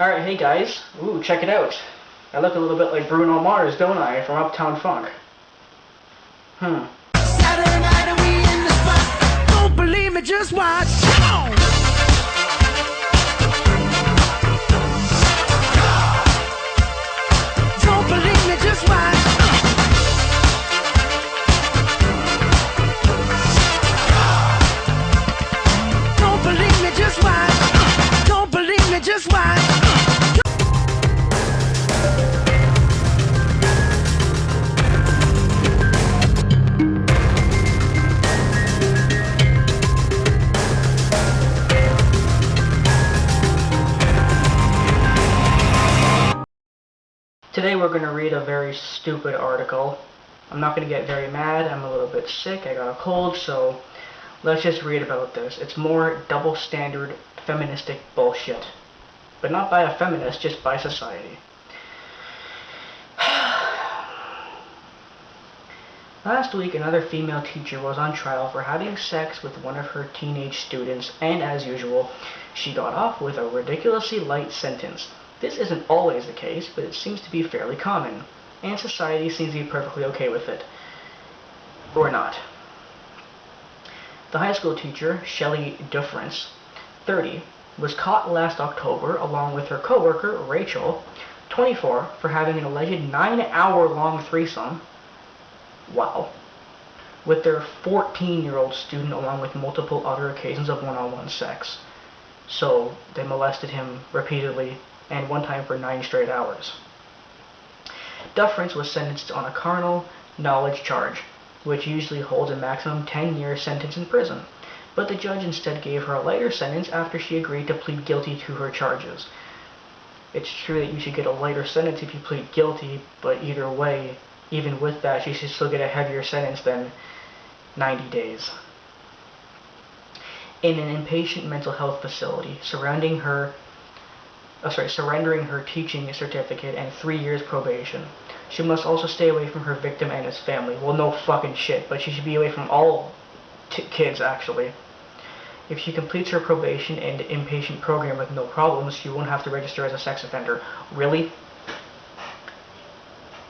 Alright, hey guys. Ooh, check it out. I look a little bit like Bruno Mars, don't I, from Uptown Funk? Saturday night and we in the spot. Don't believe me, just watch. Come on. Don't believe me, just watch. Don't believe me, just watch. Don't believe me, just watch. Today we're going to read a very stupid article. I'm not going to get very mad. I'm a little bit sick. I got a cold, so let's just read about this. It's more double standard feministic bullshit. But not by a feminist, just by society. Last week, another female teacher was on trial for having sex with one of her teenage students, and as usual, she got off with a ridiculously light sentence. This isn't always the case, but it seems to be fairly common, and society seems to be perfectly okay with it. Or not. The high school teacher, Shelley Difference, 30, was caught last October along with her coworker, Rachel, 24, for having an alleged 9-hour-long threesome, wow, with their 14-year-old student along with multiple other occasions of one-on-one sex. So they molested him repeatedly and one time for 9 straight hours. Difference was sentenced on a carnal knowledge charge, which usually holds a maximum 10-year sentence in prison, but the judge instead gave her a lighter sentence after she agreed to plead guilty to her charges. It's true that you should get a lighter sentence if you plead guilty, but either way, even with that, she should still get a heavier sentence than 90 days. In an inpatient mental health facility, surrendering her teaching certificate and 3 years probation. She must also stay away from her victim and his family. Well, no fucking shit, but she should be away from all kids, actually. If she completes her probation and inpatient program with no problems, she won't have to register as a sex offender. Really?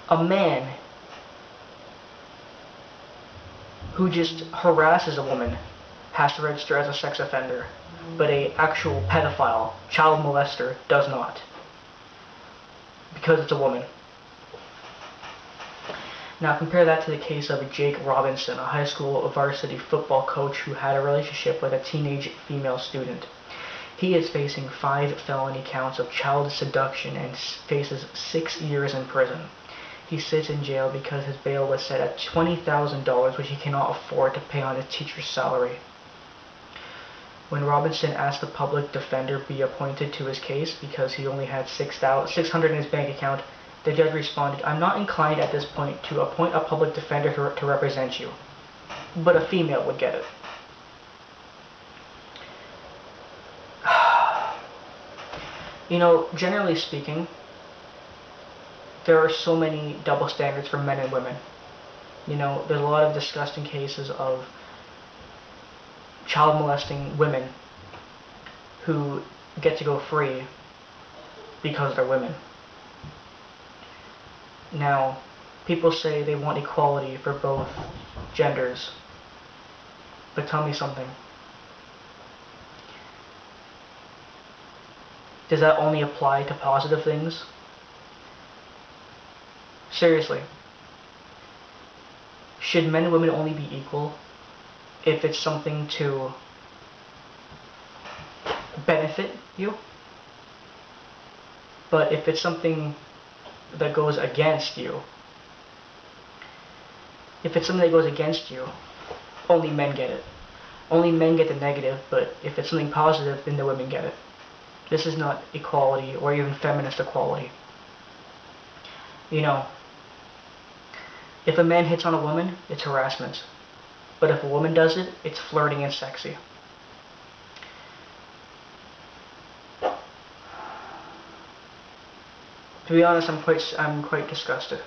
A man who just harasses a woman has to register as a sex offender, but a actual pedophile, child molester, does not, because it's a woman. Now compare that to the case of Jake Robinson, a high school varsity football coach who had a relationship with a teenage female student. He is facing 5 felony counts of child seduction and faces 6 years in prison. He sits in jail because his bail was set at $20,000, which he cannot afford to pay on his teacher's salary. When Robinson asked the public defender be appointed to his case because he only had $600 in his bank account, the judge responded, "I'm not inclined at this point to appoint a public defender to represent you." But a female would get it. You know, generally speaking, there are so many double standards for men and women. You know, there's a lot of disgusting cases of child molesting women who get to go free because they're women. Now, people say they want equality for both genders, but tell me something. Does that only apply to positive things? Seriously. Should men and women only be equal if it's something to benefit you? But if it's something that goes against you, only men get it. Only men get the negative, but if it's something positive, then the women get it. This is not equality or even feminist equality. You know, if a man hits on a woman, it's harassment. But if a woman does it, it's flirting and sexy. To be honest, I'm quite disgusted.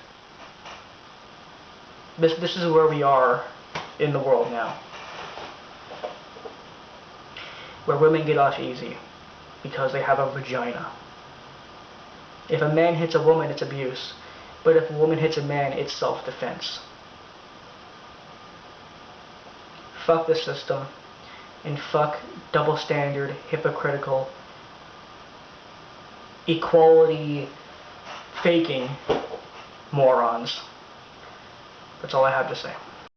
This is where we are in the world now. where women get off easy because they have a vagina. If a man hits a woman, it's abuse. But if a woman hits a man, it's self-defense. Fuck the system, and fuck double standard, hypocritical, equality faking morons. That's all I have to say.